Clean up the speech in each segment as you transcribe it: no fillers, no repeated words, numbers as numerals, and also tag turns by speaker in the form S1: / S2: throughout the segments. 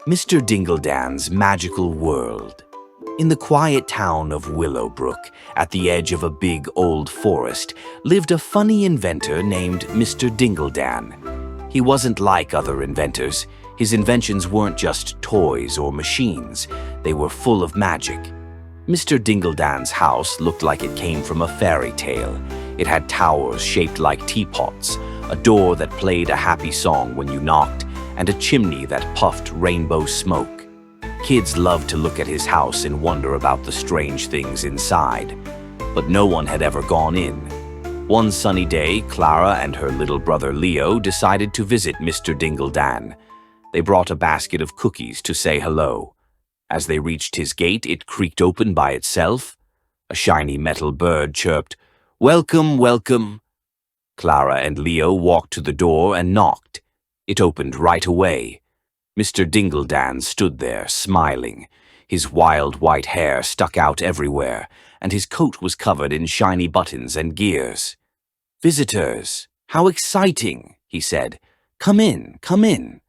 S1: Mr. Dingledan's Magical World. In the quiet town of Willowbrook, at the edge of a big old forest, lived a funny inventor named Mr. Dingledan. He wasn't like other inventors. His inventions weren't just toys or machines. They were full of magic. Mr. Dingledan's house looked like it came from a fairy tale. It had towers shaped like teapots, a door that played a happy song when you knocked, and a chimney that puffed rainbow smoke. Kids loved to look at his house and wonder about the strange things inside. But no one had ever gone in. One sunny day, Clara and her little brother Leo decided to visit Mr. Dingledan. They brought a basket of cookies to say hello. As they reached his gate, it creaked open by itself. A shiny metal bird chirped, "Welcome, welcome." Clara and Leo walked to the door and knocked. It opened right away. Mr. Dingledan stood there, smiling. His wild white hair stuck out everywhere, and his coat was covered in shiny buttons and gears. "Visitors, how exciting," he said. "Come in, come in."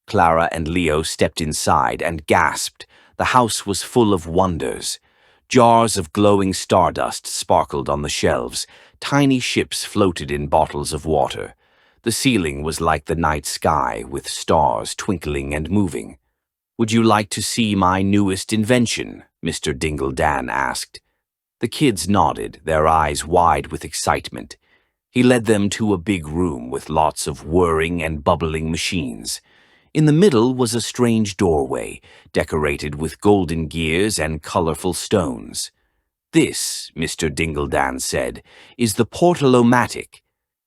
S1: Clara and Leo stepped inside and gasped. The house was full of wonders. Jars of glowing stardust sparkled on the shelves. Tiny ships floated in bottles of water. The ceiling was like the night sky, with stars twinkling and moving. "Would you like to see my newest invention?" Mr. Dingledan asked. The kids nodded, their eyes wide with excitement. He led them to a big room with lots of whirring and bubbling machines. In the middle was a strange doorway, decorated with golden gears and colorful stones. "This," Mr. Dingledan said, "is the Portal-O-Matic.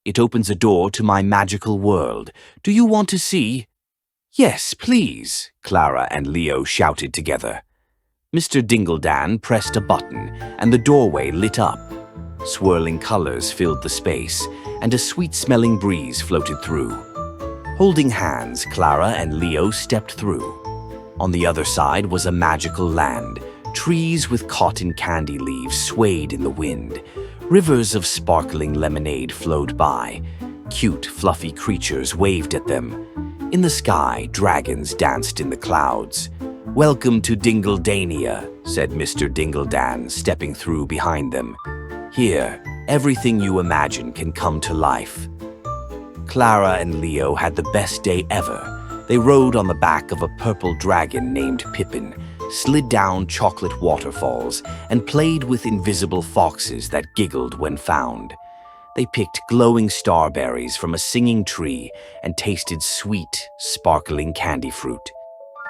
S1: It opens a door to my magical world. Do you want to see?" "Yes, please," Clara and Leo shouted together. Mr. Dingledan pressed a button, and the doorway lit up. Swirling colors filled the space, and a sweet-smelling breeze floated through. Holding hands, Clara and Leo stepped through. On the other side was a magical land. Trees with cotton candy leaves swayed in the wind. Rivers of sparkling lemonade flowed by. Cute, fluffy creatures waved at them. In the sky, dragons danced in the clouds. "Welcome to Dingledania," said Mr. Dingledan, stepping through behind them. "Here, everything you imagine can come to life." Clara and Leo had the best day ever. They rode on the back of a purple dragon named Pippin, slid down chocolate waterfalls, and played with invisible foxes that giggled when found. They picked glowing starberries from a singing tree and tasted sweet, sparkling candy fruit.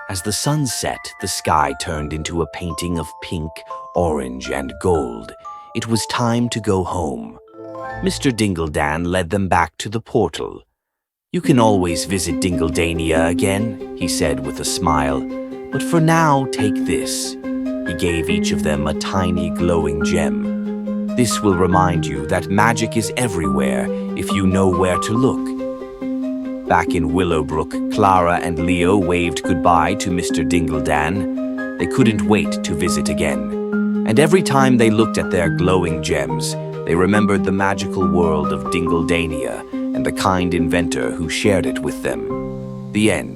S1: As the sun set, the sky turned into a painting of pink, orange, and gold. It was time to go home. Mr. Dingledan led them back to the portal. "You can always visit Dingledania again," he said with a smile. "But for now, take this." He gave each of them a tiny glowing gem. "This will remind you that magic is everywhere if you know where to look." Back in Willowbrook, Clara and Leo waved goodbye to Mr. Dingledan. They couldn't wait to visit again. And every time they looked at their glowing gems, they remembered the magical world of Dingledania and the kind inventor who shared it with them. The end.